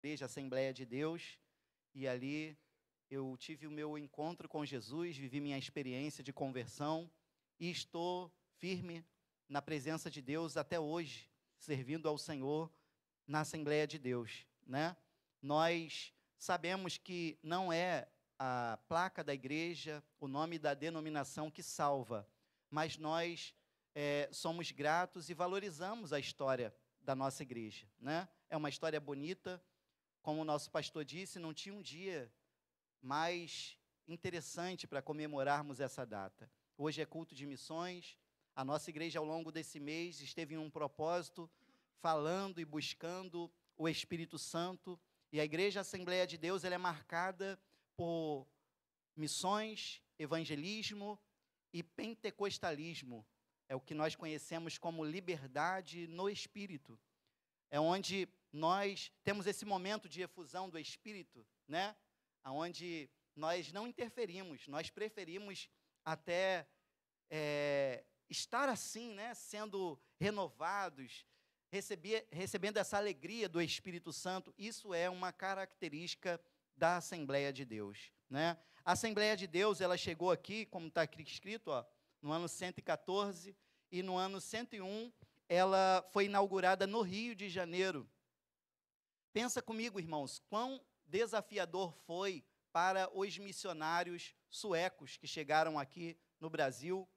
igreja Assembleia de Deus, e ali eu tive o meu encontro com Jesus, vivi minha experiência de conversão, e estou firme na presença de Deus até hoje, servindo ao Senhor na Assembleia de Deus, né? Nós sabemos que não é a placa da igreja, o nome da denominação que salva, mas nós somos gratos e valorizamos a história da nossa igreja, né? É uma história bonita, como o nosso pastor disse, não tinha um dia mais interessante para comemorarmos essa data. Hoje é culto de missões, a nossa igreja ao longo desse mês esteve em um propósito, falando e buscando o Espírito Santo, e a igreja Assembleia de Deus, ela é marcada por missões, evangelismo e pentecostalismo, é o que nós conhecemos como liberdade no Espírito, é onde nós temos esse momento de efusão do Espírito, né? Onde nós não interferimos, nós preferimos até estar assim, né? Sendo renovados, recebendo essa alegria do Espírito Santo. Isso é uma característica da Assembleia de Deus, né? A Assembleia de Deus, ela chegou aqui, como está aqui escrito, ó, no ano 114, e no ano 101, ela foi inaugurada no Rio de Janeiro. Pensa comigo, irmãos, quão desafiador foi para os missionários suecos que chegaram aqui no Brasil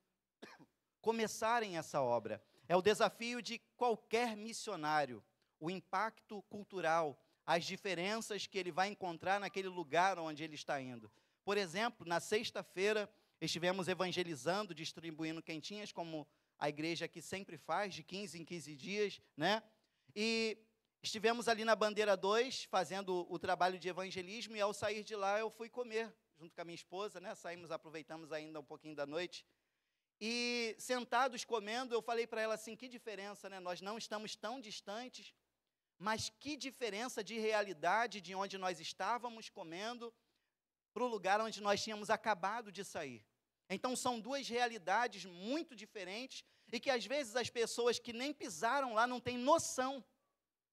começarem essa obra. É o desafio de qualquer missionário, o impacto cultural, as diferenças que ele vai encontrar naquele lugar onde ele está indo. Por exemplo, na sexta-feira, estivemos evangelizando, distribuindo quentinhas, como a igreja aqui sempre faz, de 15 em 15 dias, né? E estivemos ali na Bandeira 2, fazendo o trabalho de evangelismo, e ao sair de lá eu fui comer, junto com a minha esposa, né? Saímos, aproveitamos ainda um pouquinho da noite, e sentados comendo, eu falei para ela assim, que diferença, né? Nós não estamos tão distantes, mas que diferença de realidade de onde nós estávamos comendo para o lugar onde nós tínhamos acabado de sair. Então, são duas realidades muito diferentes e que, às vezes, as pessoas que nem pisaram lá não têm noção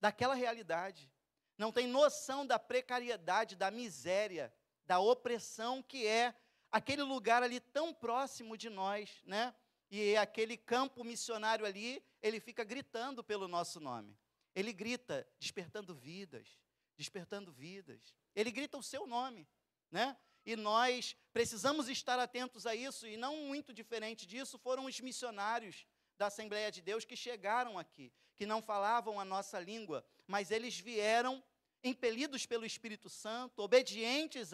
daquela realidade, não têm noção da precariedade, da miséria, da opressão que é aquele lugar ali tão próximo de nós, né? E aquele campo missionário ali, ele fica gritando pelo nosso nome. Ele grita, despertando vidas, despertando vidas. Ele grita o seu nome, né? E nós precisamos estar atentos a isso, e não muito diferente disso, foram os missionários da Assembleia de Deus que chegaram aqui, que não falavam a nossa língua, mas eles vieram impelidos pelo Espírito Santo, obedientes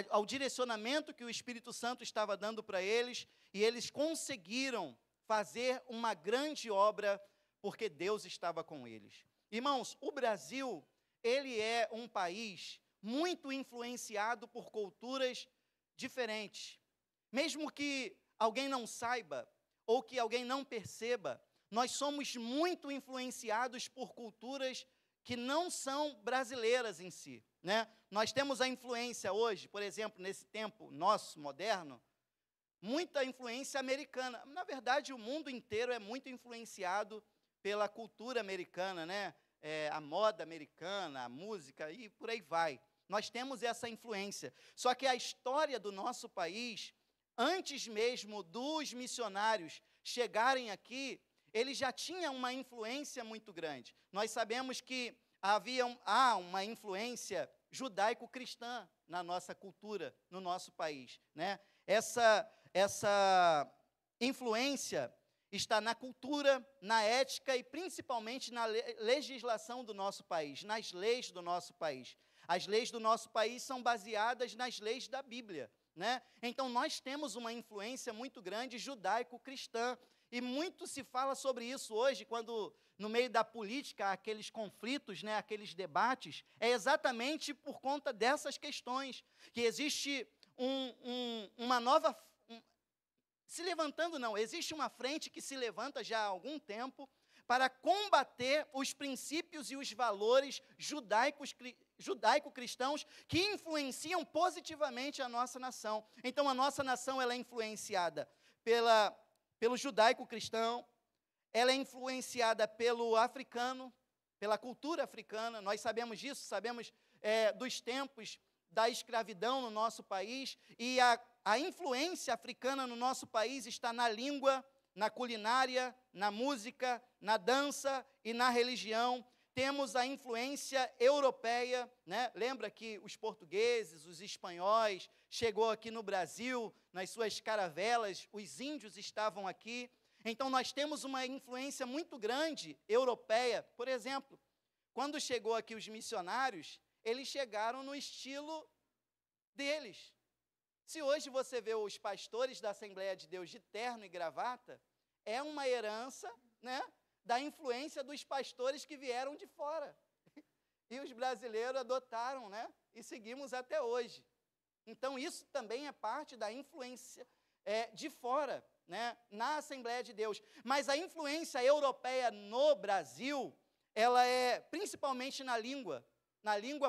ao direcionamento que o Espírito Santo estava dando para eles, e eles conseguiram fazer uma grande obra, porque Deus estava com eles. Irmãos, o Brasil, ele é um país muito influenciado por culturas diferentes. Mesmo que alguém não saiba, ou que alguém não perceba, nós somos muito influenciados por culturas que não são brasileiras em si, né? Nós temos a influência hoje, por exemplo, nesse tempo nosso, moderno, muita influência americana. Na verdade, o mundo inteiro é muito influenciado pela cultura americana, né? A moda americana, a música e por aí vai. Nós temos essa influência. Só que a história do nosso país, antes mesmo dos missionários chegarem aqui, ele já tinha uma influência muito grande. Nós sabemos que há uma influência judaico-cristã na nossa cultura, no nosso país, né? Essa influência está na cultura, na ética e principalmente na legislação do nosso país, nas leis do nosso país. As leis do nosso país são baseadas nas leis da Bíblia, né? Então, nós temos uma influência muito grande judaico-cristã, e muito se fala sobre isso hoje, quando, no meio da política, há aqueles conflitos, né, aqueles debates, é exatamente por conta dessas questões, que existe uma nova... existe uma frente que se levanta já há algum tempo, para combater os princípios e os valores judaico-cristãos que influenciam positivamente a nossa nação. Então, a nossa nação ela é influenciada pelo judaico-cristão, ela é influenciada pelo africano, pela cultura africana. Nós sabemos disso, sabemos dos tempos da escravidão no nosso país, e a influência africana no nosso país está na língua, na culinária, na música, na dança e na religião. Temos a influência europeia, né? Lembra que os portugueses, os espanhóis, chegou aqui no Brasil, nas suas caravelas, os índios estavam aqui. Então, nós temos uma influência muito grande europeia. Por exemplo, quando chegou aqui os missionários, eles chegaram no estilo deles. Se hoje você vê os pastores da Assembleia de Deus de terno e gravata, é uma herança, né, da influência dos pastores que vieram de fora. E os brasileiros adotaram, né, e seguimos até hoje. Então, isso também é parte da influência de fora, né, na Assembleia de Deus. Mas a influência europeia no Brasil, ela é principalmente na língua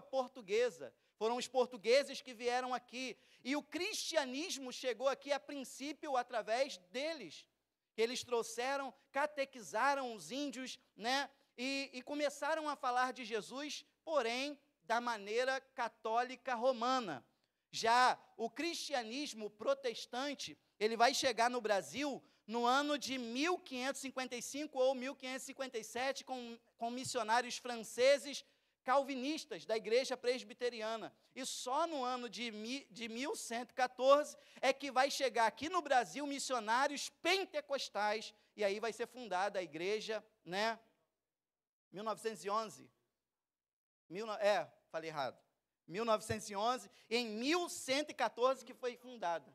portuguesa. Foram os portugueses que vieram aqui. E o cristianismo chegou aqui, a princípio, através deles. Que eles trouxeram, catequizaram os índios, né? E começaram a falar de Jesus, porém, da maneira católica romana. Já o cristianismo protestante, ele vai chegar no Brasil no ano de 1555 ou 1557, com missionários franceses calvinistas da igreja presbiteriana. E só no ano de 1114 é que vai chegar aqui no Brasil missionários pentecostais, e aí vai ser fundada a igreja, né? 1911. Falei errado. 1911, em 1114 que foi fundada.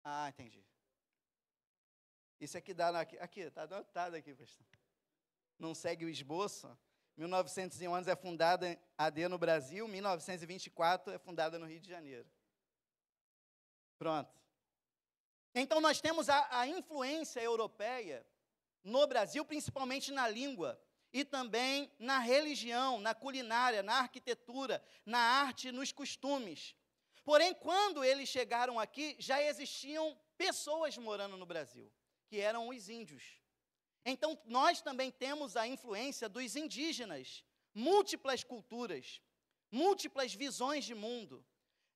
Ah, entendi. Isso aqui dá aqui, está anotado aqui, pastor. Não segue o esboço. 1911 é fundada a AD no Brasil, 1924 é fundada no Rio de Janeiro. Pronto. Então, nós temos a influência europeia no Brasil, principalmente na língua, e também na religião, na culinária, na arquitetura, na arte, nos costumes. Porém, quando eles chegaram aqui, já existiam pessoas morando no Brasil, que eram os índios. Então, nós também temos a influência dos indígenas, múltiplas culturas, múltiplas visões de mundo,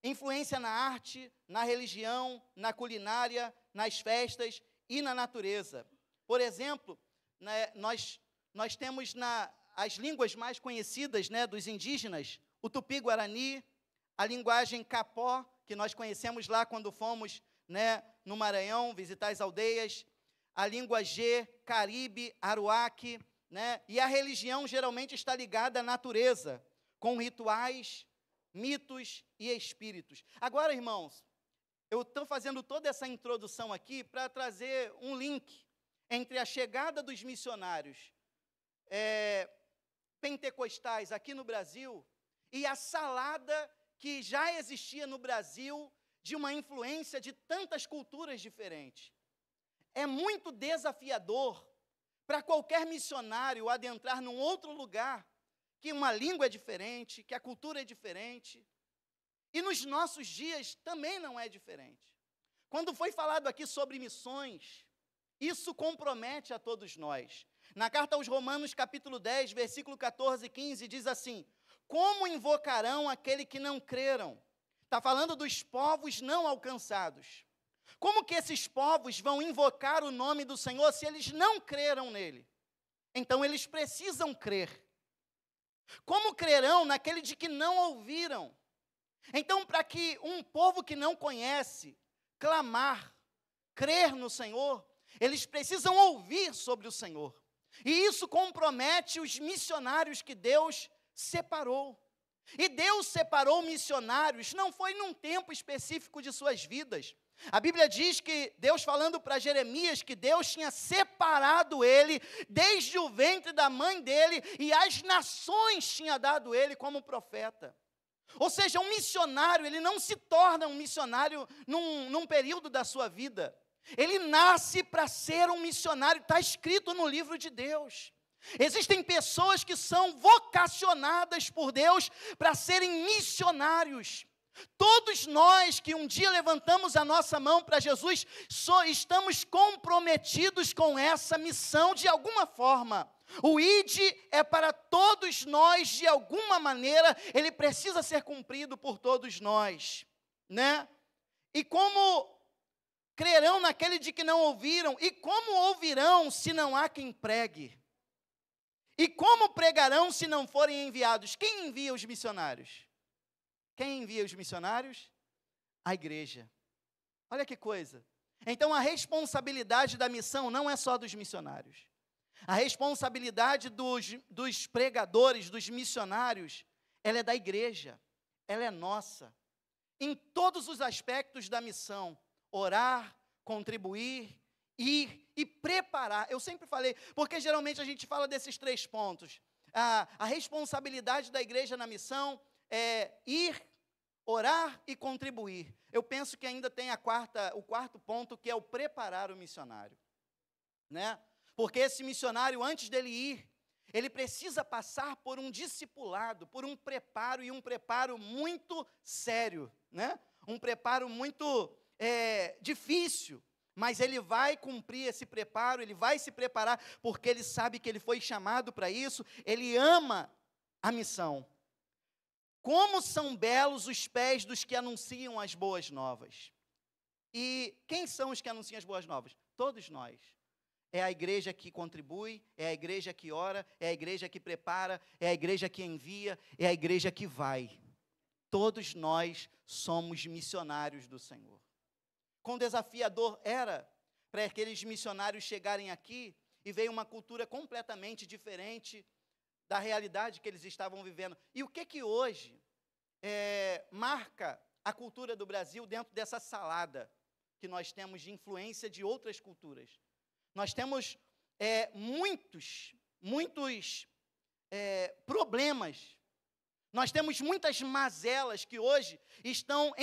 influência na arte, na religião, na culinária, nas festas e na natureza. Por exemplo, né, nós temos as línguas mais conhecidas, né, dos indígenas, o tupi-guarani, a linguagem capó, que nós conhecemos lá quando fomos, né, no Maranhão visitar as aldeias, a língua G, Caribe, Aruaque, né, e a religião geralmente está ligada à natureza, com rituais, mitos e espíritos. Agora, irmãos, eu estou fazendo toda essa introdução aqui para trazer um link entre a chegada dos missionários pentecostais aqui no Brasil e a salada que já existia no Brasil de uma influência de tantas culturas diferentes. É muito desafiador para qualquer missionário adentrar num outro lugar, que uma língua é diferente, que a cultura é diferente. E nos nossos dias também não é diferente. Quando foi falado aqui sobre missões, isso compromete a todos nós. Na carta aos Romanos, capítulo 10, versículo 14 e 15, diz assim: como invocarão aquele que não creram? Está falando dos povos não alcançados. Como que esses povos vão invocar o nome do Senhor se eles não creram nele? Então, eles precisam crer. Como crerão naquele de que não ouviram? Então, para que um povo que não conhece, clamar, crer no Senhor, eles precisam ouvir sobre o Senhor. E isso compromete os missionários que Deus separou. E Deus separou missionários, não foi num tempo específico de suas vidas. A Bíblia diz que Deus, falando para Jeremias, que Deus tinha separado ele desde o ventre da mãe dele, e as nações tinha dado ele como profeta. Ou seja, um missionário, ele não se torna um missionário num período da sua vida. Ele nasce para ser um missionário, está escrito no livro de Deus. Existem pessoas que são vocacionadas por Deus para serem missionários. Todos nós que um dia levantamos a nossa mão para Jesus, só estamos comprometidos com essa missão de alguma forma. O ID é para todos nós, de alguma maneira, ele precisa ser cumprido por todos nós, né? E como crerão naquele de que não ouviram? E como ouvirão se não há quem pregue? E como pregarão se não forem enviados? Quem envia os missionários? Quem envia os missionários? A igreja. Olha que coisa. Então a responsabilidade da missão não é só dos missionários. A responsabilidade dos pregadores, dos missionários, ela é da igreja, ela é nossa. Em todos os aspectos da missão, orar, contribuir, ir e preparar. Eu sempre falei, porque geralmente a gente fala desses 3 pontos. A responsabilidade da igreja na missão é ir, orar e contribuir. Eu penso que ainda tem o quarto ponto, que é o preparar o missionário, né? Porque esse missionário, antes dele ir, ele precisa passar por um discipulado, por um preparo, e um preparo muito sério, né? Um preparo muito difícil, mas ele vai cumprir esse preparo, ele vai se preparar, porque ele sabe que ele foi chamado para isso, ele ama a missão. Como são belos os pés dos que anunciam as boas novas. E quem são os que anunciam as boas novas? Todos nós. É a igreja que contribui, é a igreja que ora, é a igreja que prepara, é a igreja que envia, é a igreja que vai. Todos nós somos missionários do Senhor. Quão desafiador era para aqueles missionários chegarem aqui e veio uma cultura completamente diferente da realidade que eles estavam vivendo. E o que hoje marca a cultura do Brasil dentro dessa salada que nós temos de influência de outras culturas? Nós temos muitos problemas, nós temos muitas mazelas que hoje estão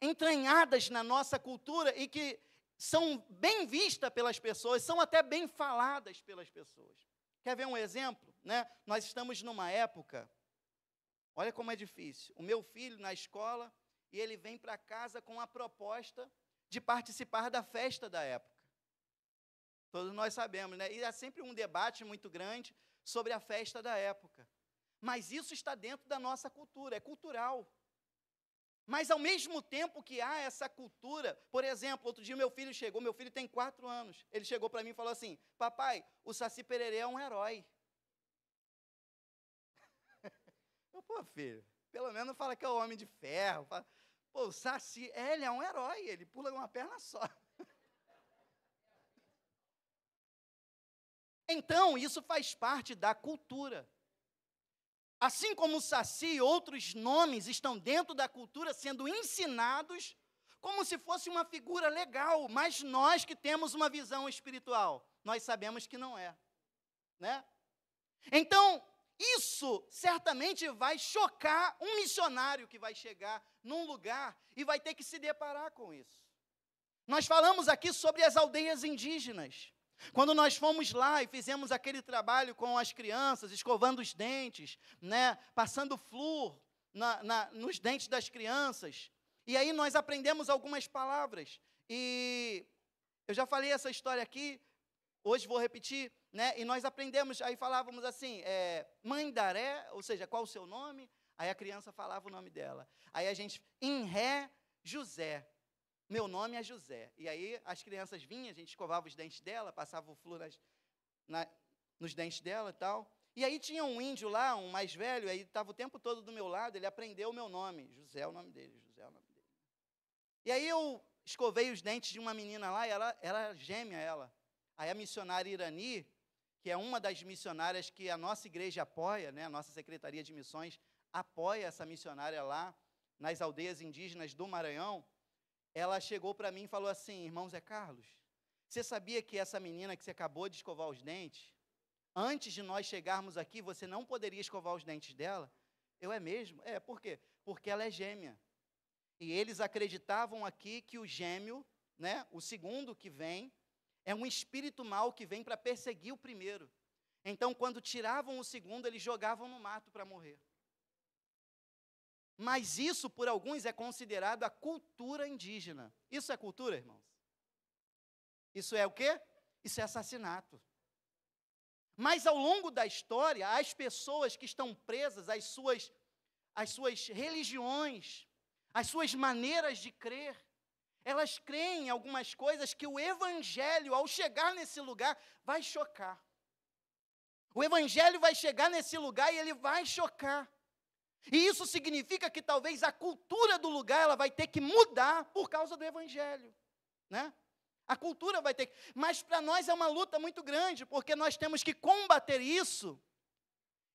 entranhadas na nossa cultura e que são bem vistas pelas pessoas, são até bem faladas pelas pessoas. Quer ver um exemplo? Né? Nós estamos numa época, olha como é difícil, o meu filho na escola, e ele vem para casa com a proposta de participar da festa da época. Todos nós sabemos, né? E há sempre um debate muito grande sobre a festa da época. Mas isso está dentro da nossa cultura, é cultural. Mas ao mesmo tempo que há essa cultura, por exemplo, outro dia meu filho tem 4 anos, ele chegou para mim e falou assim: papai, o Saci Pererê é um herói. Pô, filho, pelo menos fala que é o Homem de Ferro. Pô, o Saci, ele é um herói, ele pula com uma perna só. Então, isso faz parte da cultura. Assim como o Saci, outros nomes estão dentro da cultura sendo ensinados como se fosse uma figura legal, mas nós que temos uma visão espiritual, nós sabemos que não é, né? Então, isso certamente vai chocar um missionário que vai chegar num lugar e vai ter que se deparar com isso. Nós falamos aqui sobre as aldeias indígenas. Quando nós fomos lá e fizemos aquele trabalho com as crianças, escovando os dentes, né, passando flúor nos dentes das crianças, e aí nós aprendemos algumas palavras, e eu já falei essa história aqui, hoje vou repetir, né, e nós aprendemos, aí falávamos assim, Mãe Daré, ou seja, qual o seu nome? Aí a criança falava o nome dela, aí a gente, Inré José. Meu nome é José. E aí as crianças vinham, a gente escovava os dentes dela, passava o flúor nos dentes dela e tal. E aí tinha um índio lá, um mais velho, aí estava o tempo todo do meu lado, ele aprendeu o meu nome. José é o nome dele, José é o nome dele. E aí eu escovei os dentes de uma menina lá, e ela era gêmea, ela. Aí a missionária Irani, que é uma das missionárias que a nossa igreja apoia, né, a nossa Secretaria de Missões apoia essa missionária lá, nas aldeias indígenas do Maranhão, ela chegou para mim e falou assim: irmão Zé Carlos, você sabia que essa menina que você acabou de escovar os dentes, antes de nós chegarmos aqui, você não poderia escovar os dentes dela? Eu, é mesmo? Por quê? Porque ela é gêmea. E eles acreditavam aqui que o gêmeo, né, o segundo que vem, é um espírito mau que vem para perseguir o primeiro. Então, quando tiravam o segundo, eles jogavam no mato para morrer. Mas isso, por alguns, é considerado a cultura indígena. Isso é cultura, irmãos? Isso é o quê? Isso é assassinato. Mas ao longo da história, as pessoas que estão presas às suas religiões, às suas maneiras de crer, elas creem em algumas coisas que o Evangelho, ao chegar nesse lugar, vai chocar. O Evangelho vai chegar nesse lugar e ele vai chocar. E isso significa que talvez a cultura do lugar ela vai ter que mudar por causa do Evangelho, né? A cultura vai ter que... Mas para nós é uma luta muito grande, porque nós temos que combater isso.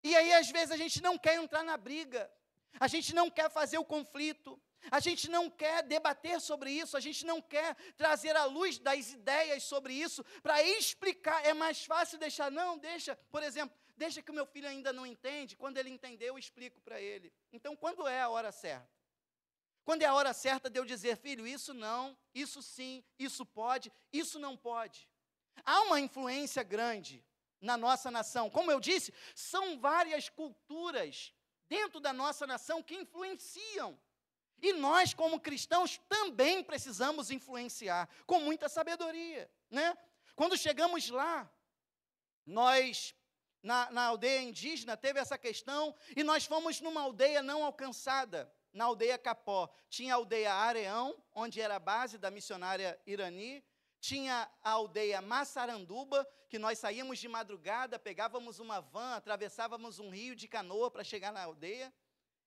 E aí, às vezes, a gente não quer entrar na briga. A gente não quer fazer o conflito. A gente não quer debater sobre isso. A gente não quer trazer à luz das ideias sobre isso para explicar. É mais fácil deixar, não, deixa, por exemplo, deixa que o meu filho ainda não entende. Quando ele entender, eu explico para ele. Então, quando é a hora certa? Quando é a hora certa de eu dizer, filho, isso não, isso sim, isso pode, isso não pode. Há uma influência grande na nossa nação. Como eu disse, são várias culturas dentro da nossa nação que influenciam. E nós, como cristãos, também precisamos influenciar, com muita sabedoria, né? Quando chegamos lá, nós, na aldeia indígena, teve essa questão, e nós fomos numa aldeia não alcançada, na aldeia Capó. Tinha a aldeia Areão, onde era a base da missionária Irani, tinha a aldeia Massaranduba, que nós saíamos de madrugada, pegávamos uma van, atravessávamos um rio de canoa para chegar na aldeia,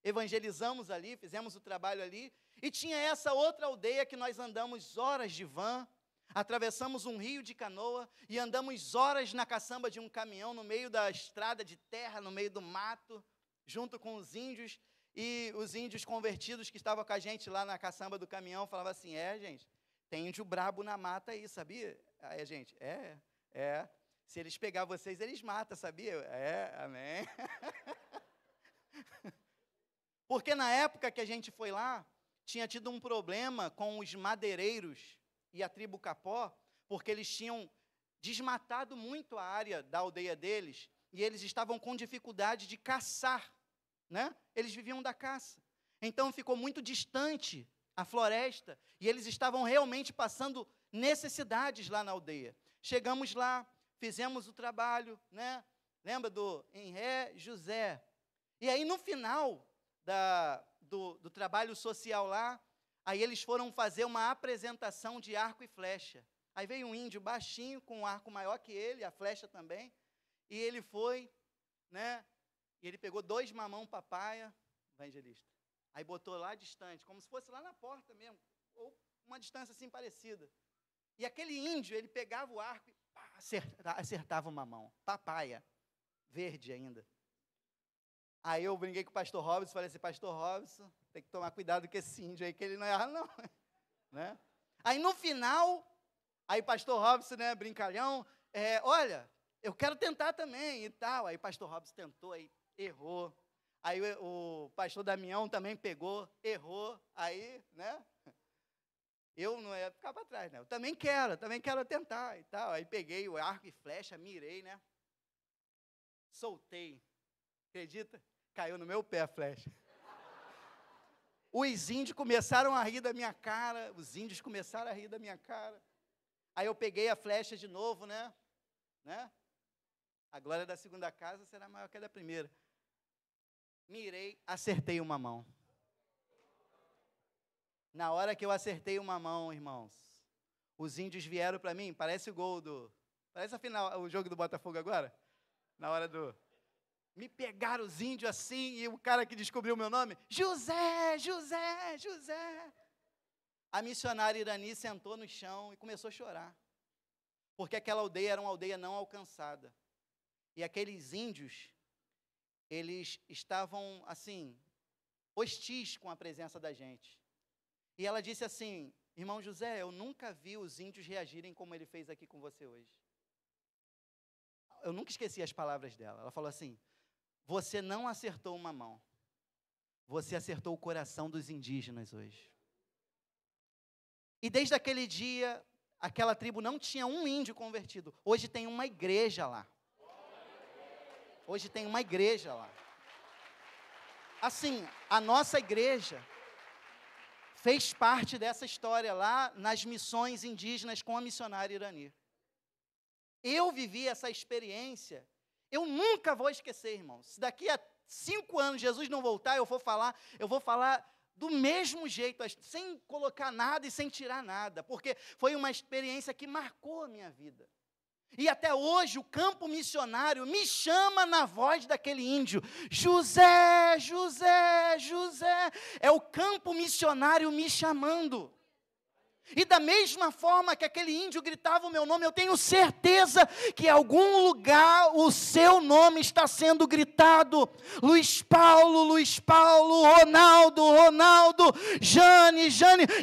evangelizamos ali, fizemos o trabalho ali, e tinha essa outra aldeia que nós andamos horas de van, atravessamos um rio de canoa e andamos horas na caçamba de um caminhão, no meio da estrada de terra, no meio do mato, junto com os índios, e os índios convertidos que estavam com a gente lá na caçamba do caminhão, falavam assim, gente, tem índio brabo na mata aí, sabia? Aí a gente, se eles pegar vocês, eles matam, sabia? Amém. Porque na época que a gente foi lá, tinha tido um problema com os madeireiros e a tribo Capó, porque eles tinham desmatado muito a área da aldeia deles, e eles estavam com dificuldade de caçar, né? Eles viviam da caça. Então ficou muito distante a floresta, e eles estavam realmente passando necessidades lá na aldeia. Chegamos lá, fizemos o trabalho, né? Lembra do Enré José? E aí no final do trabalho social lá, aí eles foram fazer uma apresentação de arco e flecha. Aí veio um índio baixinho, com um arco maior que ele, a flecha também, e ele foi, né? E ele pegou 2 mamão papaya, evangelista, aí botou lá distante, como se fosse lá na porta mesmo, ou uma distância assim parecida. E aquele índio, ele pegava o arco e acertava o mamão, papaya, verde ainda. Aí eu brinquei com o pastor Robson, falei assim, pastor Robson, tem que tomar cuidado com esse índio aí, que ele não erra não, né? Aí no final, aí pastor Robson, né, brincalhão, olha, eu quero tentar também e tal. Aí pastor Robson tentou, aí errou. Aí o pastor Damião também pegou, errou, aí, né? Eu não ia ficar para trás, né? Eu também quero tentar e tal. Aí peguei o arco e flecha, mirei, né? Soltei. Acredita? Caiu no meu pé a flecha. Os índios começaram a rir da minha cara, Aí eu peguei a flecha de novo, né? A glória da segunda casa será maior que a da primeira. Mirei, acertei uma mão. Na hora que eu acertei uma mão, irmãos, os índios vieram para mim, parece a final, o jogo do Botafogo agora, na hora do... Me pegaram os índios assim, e o cara que descobriu o meu nome, José, José, José. A missionária Irani sentou no chão e começou a chorar, porque aquela aldeia era uma aldeia não alcançada. E aqueles índios, eles estavam, assim, hostis com a presença da gente. E ela disse assim, irmão José, eu nunca vi os índios reagirem como ele fez aqui com você hoje. Eu nunca esqueci as palavras dela. Ela falou assim, você não acertou uma mão, você acertou o coração dos indígenas hoje. E desde aquele dia, aquela tribo não tinha um índio convertido. Hoje tem uma igreja lá. Assim, a nossa igreja fez parte dessa história lá nas missões indígenas com a missionária Irani. Eu vivi essa experiência, eu nunca vou esquecer, irmãos. Se daqui a 5 anos Jesus não voltar, eu vou falar do mesmo jeito, sem colocar nada e sem tirar nada, porque foi uma experiência que marcou a minha vida. E até hoje o campo missionário me chama na voz daquele índio, José, José, José. É o campo missionário me chamando. E da mesma forma que aquele índio gritava o meu nome, eu tenho certeza que em algum lugar o seu nome está sendo gritado. Luiz Paulo, Ronaldo, Jane.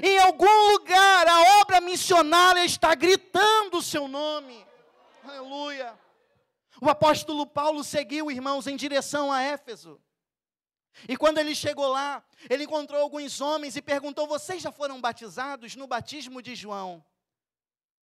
Em algum lugar a obra missionária está gritando o seu nome. Aleluia. O apóstolo Paulo seguiu, irmãos, em direção a Éfeso. E quando ele chegou lá, ele encontrou alguns homens e perguntou: vocês já foram batizados no batismo de João?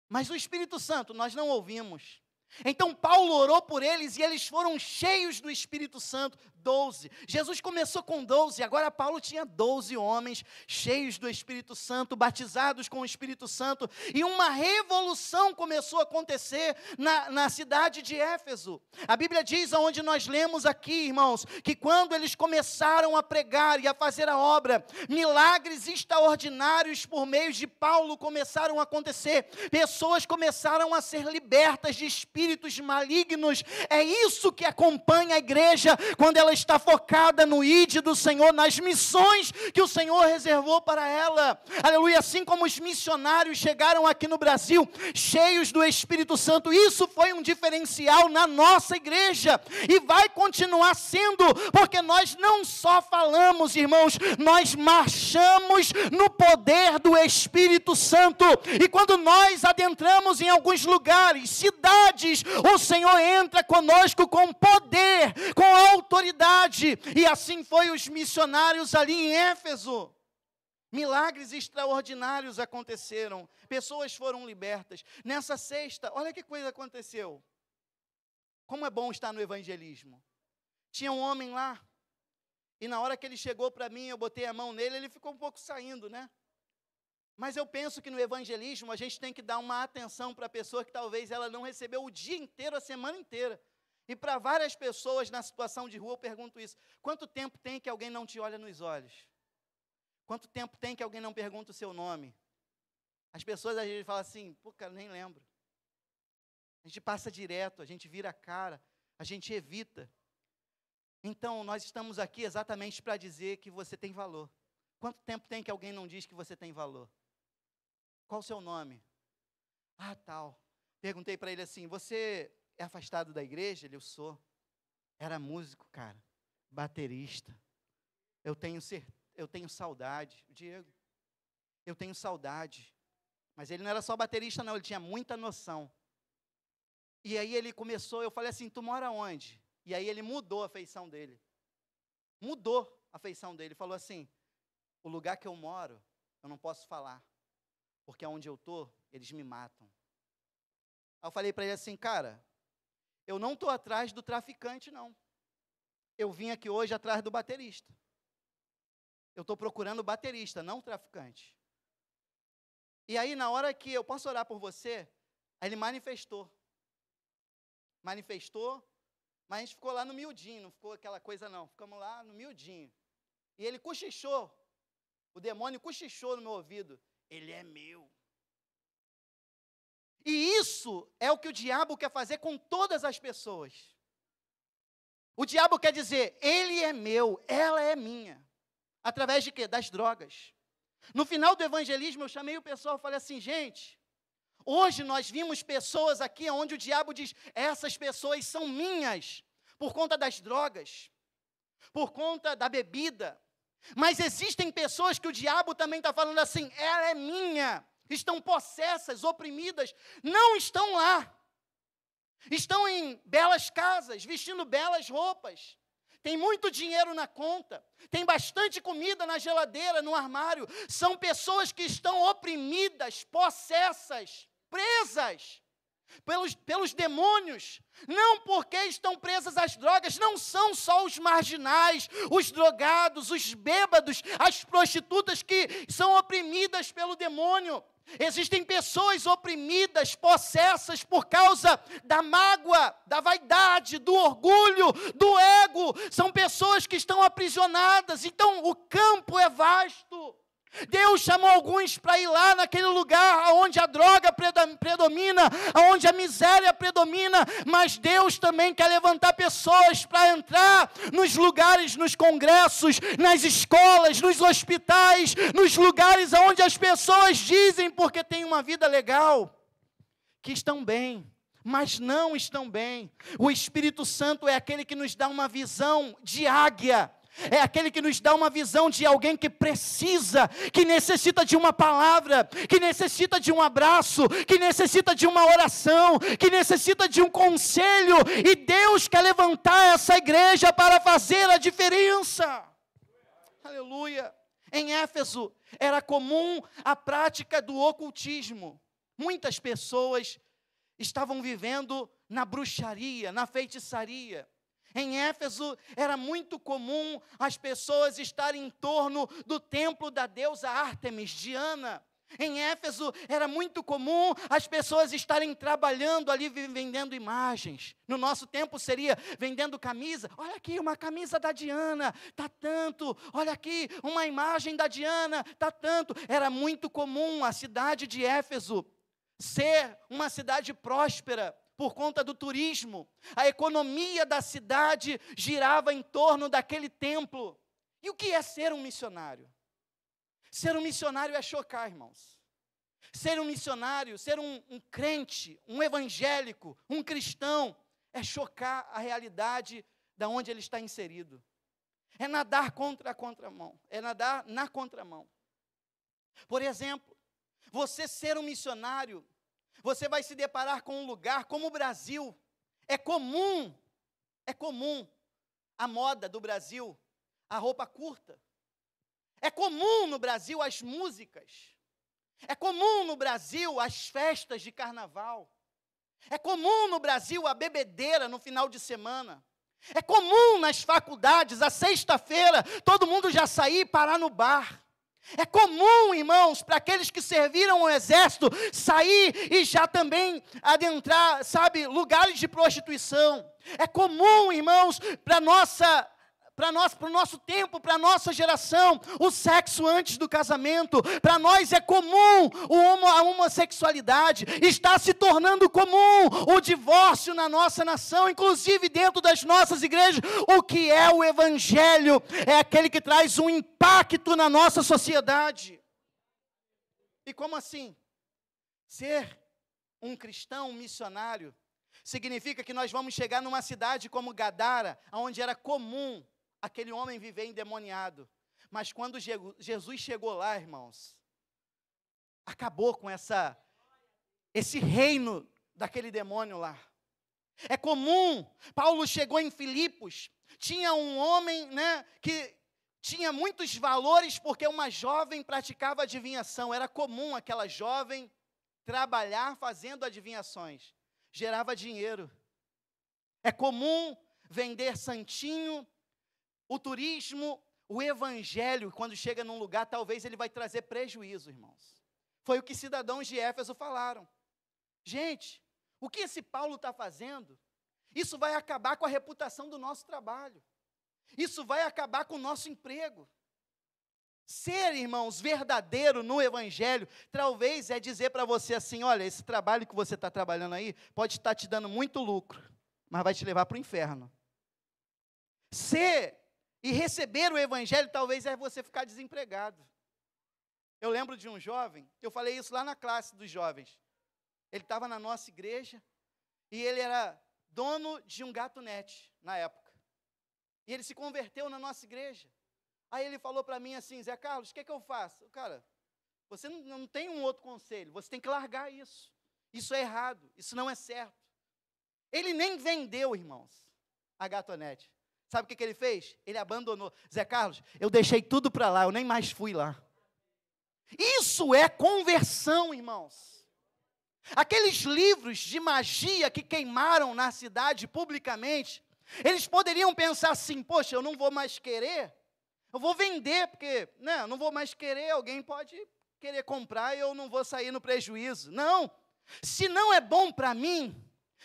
Mas o Espírito Santo nós não ouvimos. Então Paulo orou por eles e eles foram cheios do Espírito Santo. 12. Jesus começou com 12, agora Paulo tinha 12 homens cheios do Espírito Santo, batizados com o Espírito Santo, e uma revolução começou a acontecer na cidade de Éfeso. A Bíblia diz, onde nós lemos aqui, irmãos, que quando eles começaram a pregar e a fazer a obra, milagres extraordinários por meio de Paulo começaram a acontecer, pessoas começaram a ser libertas de espíritos malignos. É isso que acompanha a igreja quando ela está focada no ID do Senhor, nas missões que o Senhor reservou para ela. Aleluia. Assim como os missionários chegaram aqui no Brasil cheios do Espírito Santo, isso foi um diferencial na nossa igreja e vai continuar sendo, porque nós não só falamos, irmãos, nós marchamos no poder do Espírito Santo. E quando nós adentramos em alguns lugares, cidades, o Senhor entra conosco com poder, com autoridade. E assim foi os missionários ali em Éfeso. Milagres extraordinários aconteceram, pessoas foram libertas. Nessa sexta, olha que coisa aconteceu. Como é bom estar no evangelismo. Tinha um homem lá, e na hora que ele chegou para mim, eu botei a mão nele, ele ficou um pouco saindo, né? Mas eu penso que no evangelismo a gente tem que dar uma atenção para a pessoa que talvez ela não recebeu o dia inteiro, a semana inteira. E para várias pessoas na situação de rua eu pergunto isso: quanto tempo tem que alguém não te olha nos olhos? Quanto tempo tem que alguém não pergunta o seu nome? As pessoas às vezes falam assim: pô, cara, nem lembro. A gente passa direto, a gente vira a cara, a gente evita. Então nós estamos aqui exatamente para dizer que você tem valor. Quanto tempo tem que alguém não diz que você tem valor? Qual o seu nome? Ah, tal. Perguntei para ele assim: você é afastado da igreja? Ele: eu sou. Era músico, cara, baterista. Eu tenho saudade. Diego, eu tenho saudade. Mas ele não era só baterista não, ele tinha muita noção. E aí ele começou, eu falei assim: tu mora onde? E aí ele mudou a feição dele. Mudou a feição dele, falou assim: o lugar que eu moro, eu não posso falar, porque onde eu estou, eles me matam. Aí eu falei para ele assim: cara, eu não estou atrás do traficante, não. Eu vim aqui hoje atrás do baterista. Eu estou procurando o baterista, não o traficante. E aí, na hora que eu posso orar por você, aí ele manifestou. Manifestou, mas a gente ficou lá no miudinho, não ficou aquela coisa não. Ficamos lá no miudinho. E ele cochichou. O demônio cochichou no meu ouvido: ele é meu. E isso é o que o diabo quer fazer com todas as pessoas. O diabo quer dizer: ele é meu, ela é minha. Através de quê? Das drogas. No final do evangelismo, eu chamei o pessoal e falei assim: gente, hoje nós vimos pessoas aqui onde o diabo diz: essas pessoas são minhas, por conta das drogas, por conta da bebida. Mas existem pessoas que o diabo também está falando assim: ela é minha. Estão possessas, oprimidas, não estão lá. Estão em belas casas, vestindo belas roupas. Tem muito dinheiro na conta, tem bastante comida na geladeira, no armário. São pessoas que estão oprimidas, possessas, presas. pelos demônios, não porque estão presas às drogas. Não são só os marginais, os drogados, os bêbados, as prostitutas que são oprimidas pelo demônio. Existem pessoas oprimidas, possessas por causa da mágoa, da vaidade, do orgulho, do ego. São pessoas que estão aprisionadas. Então o campo é vasto. Deus chamou alguns para ir lá naquele lugar onde a droga predomina, onde a miséria predomina, mas Deus também quer levantar pessoas para entrar nos lugares, nos congressos, nas escolas, nos hospitais, nos lugares onde as pessoas dizem, porque têm uma vida legal, que estão bem, mas não estão bem. O Espírito Santo é aquele que nos dá uma visão de águia. É aquele que nos dá uma visão de alguém que precisa, que necessita de uma palavra, que necessita de um abraço, que necessita de uma oração, que necessita de um conselho. E Deus quer levantar essa igreja para fazer a diferença. Aleluia. Em Éfeso era comum a prática do ocultismo. Muitas pessoas estavam vivendo na bruxaria, na feitiçaria. Em Éfeso era muito comum as pessoas estarem em torno do templo da deusa Ártemis, Diana. Em Éfeso era muito comum as pessoas estarem trabalhando ali, vendendo imagens. No nosso tempo seria vendendo camisa. Olha aqui uma camisa da Diana, está tanto. Olha aqui uma imagem da Diana, está tanto. Era muito comum a cidade de Éfeso ser uma cidade próspera por conta do turismo. A economia da cidade girava em torno daquele templo. E o que é ser um missionário? Ser um missionário é chocar, irmãos. Ser um missionário, ser um crente, um evangélico, um cristão, é chocar a realidade da onde ele está inserido. É nadar contra a contramão, é nadar na contramão. Por exemplo, você ser um missionário, você vai se deparar com um lugar como o Brasil. É comum a moda do Brasil, a roupa curta. É comum no Brasil as músicas. É comum no Brasil as festas de carnaval. É comum no Brasil a bebedeira no final de semana. É comum nas faculdades, a sexta-feira, todo mundo já sair e parar no bar. É comum, irmãos, para aqueles que serviram o exército, sair e já também adentrar, lugares de prostituição. É comum, irmãos, para o nosso tempo, para a nossa geração, o sexo antes do casamento. Para nós é comum a homossexualidade, está se tornando comum o divórcio na nossa nação, inclusive dentro das nossas igrejas. O que é o evangelho? É aquele que traz um impacto na nossa sociedade. E como assim? Ser um cristão, um missionário, significa que nós vamos chegar numa cidade como Gadara, onde era comum aquele homem viver endemoniado. Mas quando Jesus chegou lá, irmãos, acabou com esse reino daquele demônio lá. É comum, Paulo chegou em Filipos, tinha um homem, que tinha muitos valores, porque uma jovem praticava adivinhação. Era comum aquela jovem trabalhar fazendo adivinhações, gerava dinheiro. É comum vender santinho. O turismo, o evangelho, quando chega num lugar, talvez ele vai trazer prejuízo, irmãos. Foi o que cidadãos de Éfeso falaram. Gente, o que esse Paulo está fazendo? Isso vai acabar com a reputação do nosso trabalho. Isso vai acabar com o nosso emprego. Ser, irmãos, verdadeiro no evangelho, talvez é dizer para você assim, olha, esse trabalho que você está trabalhando aí, pode estar te dando muito lucro, mas vai te levar para o inferno. Ser e receber o evangelho, talvez é você ficar desempregado. Eu lembro de um jovem, eu falei isso lá na classe dos jovens. Ele estava na nossa igreja, e ele era dono de um gatunete, na época. E ele se converteu na nossa igreja. Aí ele falou para mim assim, Zé Carlos, o que é que eu faço? Cara, você não tem um outro conselho, você tem que largar isso. Isso é errado, isso não é certo. Ele nem vendeu, irmãos, a gatunete. Sabe o que ele fez? Ele abandonou. Zé Carlos, eu deixei tudo para lá, eu nem mais fui lá. Isso é conversão, irmãos. Aqueles livros de magia que queimaram na cidade publicamente, eles poderiam pensar assim: poxa, eu não vou mais querer, eu vou vender, porque eu não vou mais querer, alguém pode querer comprar e eu não vou sair no prejuízo. Não, se não é bom para mim,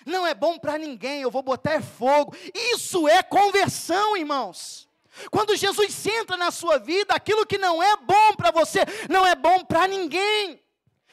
não é bom para ninguém, eu vou botar fogo. Isso é conversão, irmãos. Quando Jesus entra na sua vida, aquilo que não é bom para você, não é bom para ninguém.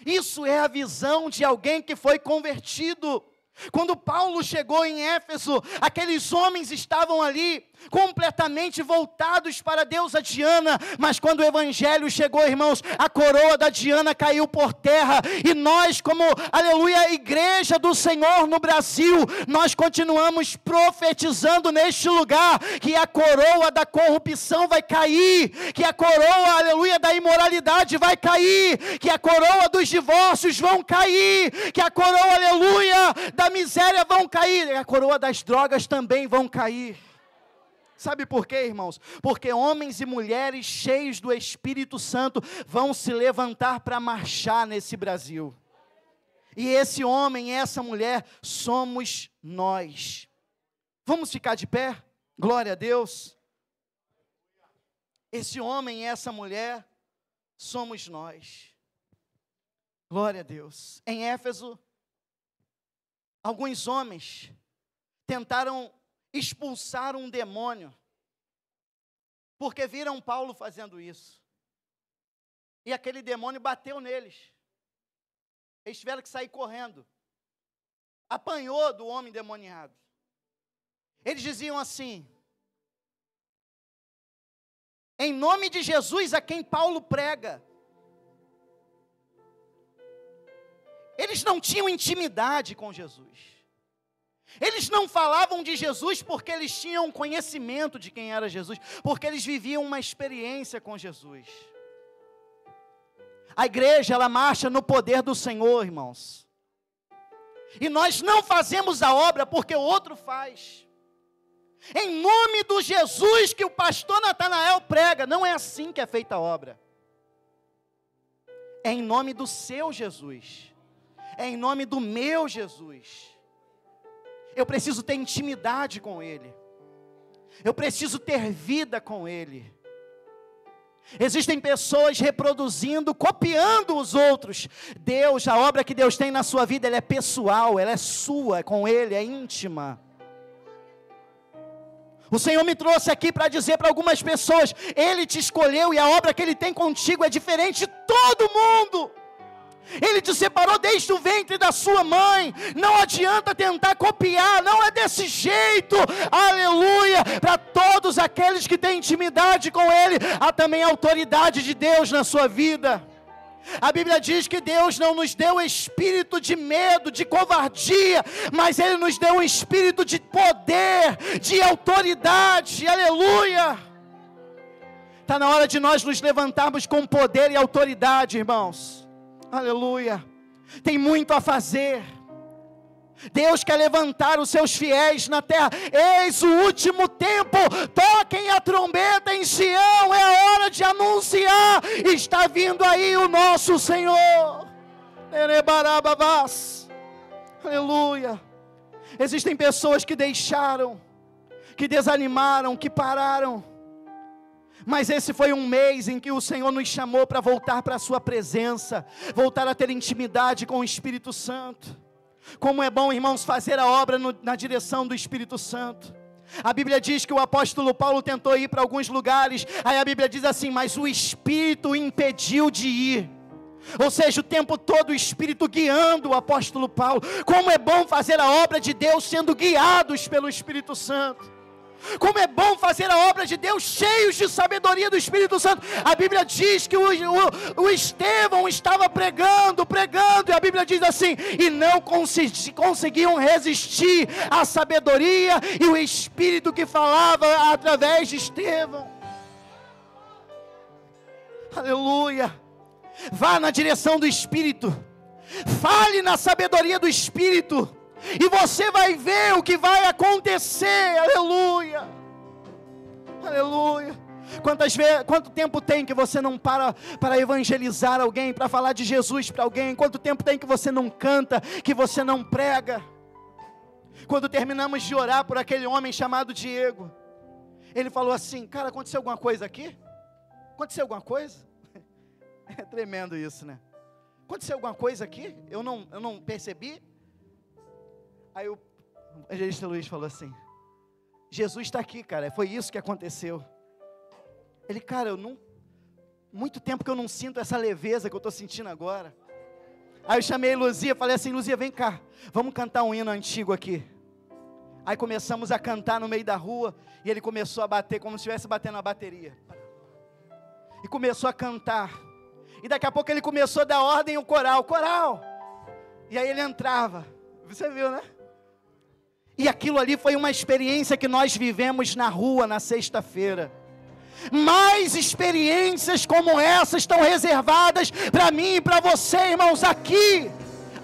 Isso é a visão de alguém que foi convertido. Quando Paulo chegou em Éfeso, aqueles homens estavam ali completamente voltados para a deusa Diana, mas quando o evangelho chegou, irmãos, a coroa da Diana caiu por terra, e nós, como, aleluia, igreja do Senhor no Brasil, nós continuamos profetizando neste lugar, que a coroa da corrupção vai cair, que a coroa, aleluia, da imoralidade vai cair, que a coroa dos divórcios vão cair, que a coroa, aleluia, da miséria vão cair, e a coroa das drogas também vão cair. Sabe por quê, irmãos? Porque homens e mulheres cheios do Espírito Santo vão se levantar para marchar nesse Brasil. E esse homem e essa mulher somos nós. Vamos ficar de pé? Glória a Deus. Esse homem e essa mulher somos nós. Glória a Deus. Em Éfeso, alguns homens tentaram expulsar um demônio, porque viram Paulo fazendo isso, e aquele demônio bateu neles, eles tiveram que sair correndo, apanhou do homem demoniado. Eles diziam assim: em nome de Jesus a quem Paulo prega. Eles não tinham intimidade com Jesus. Eles não falavam de Jesus porque eles tinham conhecimento de quem era Jesus, porque eles viviam uma experiência com Jesus. A igreja, ela marcha no poder do Senhor, irmãos. E nós não fazemos a obra porque o outro faz. Em nome do Jesus que o pastor Natanael prega, não é assim que é feita a obra. É em nome do seu Jesus. É em nome do meu Jesus. Eu preciso ter intimidade com Ele. Eu preciso ter vida com Ele. Existem pessoas reproduzindo, copiando os outros. Deus, a obra que Deus tem na sua vida, ela é pessoal, ela é sua, é com Ele, é íntima. O Senhor me trouxe aqui para dizer para algumas pessoas: Ele te escolheu e a obra que Ele tem contigo é diferente de todo mundo. Ele te separou desde o ventre da sua mãe. Não adianta tentar copiar, não é desse jeito. Aleluia. Para todos aqueles que têm intimidade com Ele, há também a autoridade de Deus na sua vida. A Bíblia diz que Deus não nos deu espírito de medo, de covardia, mas Ele nos deu um espírito de poder, de autoridade. Aleluia. Está na hora de nós nos levantarmos com poder e autoridade, irmãos. Aleluia. Tem muito a fazer. Deus quer levantar os seus fiéis na terra. Eis o último tempo. Toquem a trombeta em Sião. É a hora de anunciar. Está vindo aí o nosso Senhor. Aleluia. Existem pessoas que deixaram, que desanimaram, que pararam. Mas esse foi um mês em que o Senhor nos chamou para voltar para a sua presença, voltar a ter intimidade com o Espírito Santo. Como é bom, irmãos, fazer a obra na direção do Espírito Santo. A Bíblia diz que o apóstolo Paulo tentou ir para alguns lugares, aí a Bíblia diz assim: mas o Espírito o impediu de ir. Ou seja, o tempo todo o Espírito guiando o apóstolo Paulo. Como é bom fazer a obra de Deus sendo guiados pelo Espírito Santo. Como é bom fazer a obra de Deus cheios de sabedoria do Espírito Santo. A Bíblia diz que o Estevão estava pregando, e a Bíblia diz assim: e não conseguiam resistir à sabedoria e o Espírito que falava através de Estevão. Aleluia. Vá na direção do Espírito, fale na sabedoria do Espírito, e você vai ver o que vai acontecer. Aleluia. Aleluia. Quanto tempo tem que você não para evangelizar alguém, para falar de Jesus para alguém? Quanto tempo tem que você não canta, que você não prega? Quando terminamos de orar por aquele homem chamado Diego, ele falou assim: cara, aconteceu alguma coisa aqui? Aconteceu alguma coisa? É tremendo isso, né? Aconteceu alguma coisa aqui? Eu não percebi. Aí o evangelista Luiz falou assim: Jesus está aqui, cara, foi isso que aconteceu. Ele, cara, muito tempo que eu não sinto essa leveza que eu estou sentindo agora. Aí eu chamei a Luzia, falei assim: Luzia, vem cá, vamos cantar um hino antigo aqui. Aí começamos a cantar no meio da rua, e ele começou a bater, como se estivesse batendo a bateria. E começou a cantar, e daqui a pouco ele começou a dar ordem ao coral, e aí ele entrava, você viu, né? E aquilo ali foi uma experiência que nós vivemos na rua, na sexta-feira. Mais experiências como essa estão reservadas para mim e para você, irmãos, aqui,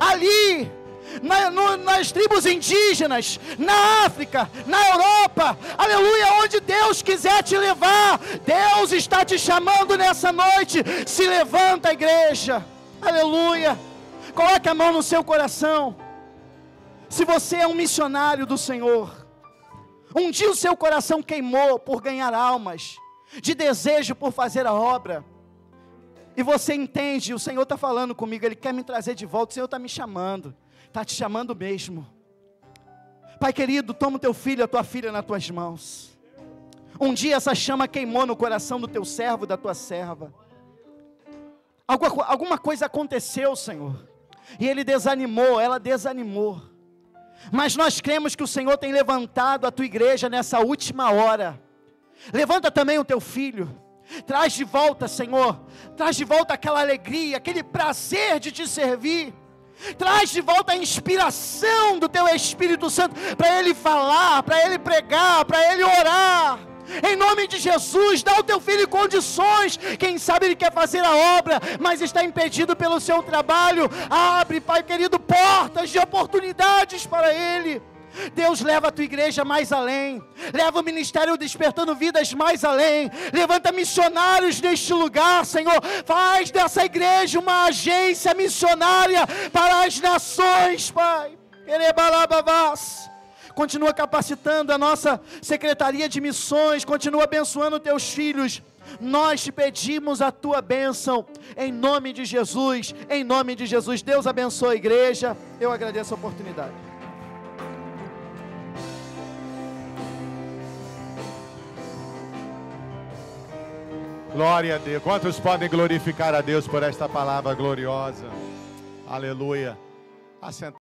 ali, nas tribos indígenas, na África, na Europa, aleluia, onde Deus quiser te levar. Deus está te chamando nessa noite. Se levanta, igreja, aleluia, coloque a mão no seu coração. Se você é um missionário do Senhor, um dia o seu coração queimou por ganhar almas, de desejo por fazer a obra, e você entende, o Senhor está falando comigo, Ele quer me trazer de volta, o Senhor está me chamando, está te chamando mesmo. Pai querido, toma o teu filho, a tua filha nas tuas mãos. Um dia essa chama queimou no coração do teu servo, da tua serva, alguma coisa aconteceu, Senhor, e ele desanimou, ela desanimou, mas nós cremos que o Senhor tem levantado a tua igreja nessa última hora. Levanta também o teu filho, traz de volta, Senhor, traz de volta aquela alegria, aquele prazer de te servir, traz de volta a inspiração do teu Espírito Santo, para ele falar, para ele pregar, para ele orar, em nome de Jesus. Dá ao teu filho condições, quem sabe ele quer fazer a obra, mas está impedido pelo seu trabalho. Abre, Pai querido, portas de oportunidades para ele. Deus, leva a tua igreja mais além, leva o ministério Despertando Vidas mais além, levanta missionários neste lugar, Senhor, faz dessa igreja uma agência missionária para as nações, Pai. Continua capacitando a nossa Secretaria de Missões, continua abençoando teus filhos. Nós te pedimos a tua bênção, em nome de Jesus, em nome de Jesus. Deus abençoe a igreja, eu agradeço a oportunidade. Glória a Deus. Quantos podem glorificar a Deus por esta palavra gloriosa? Aleluia.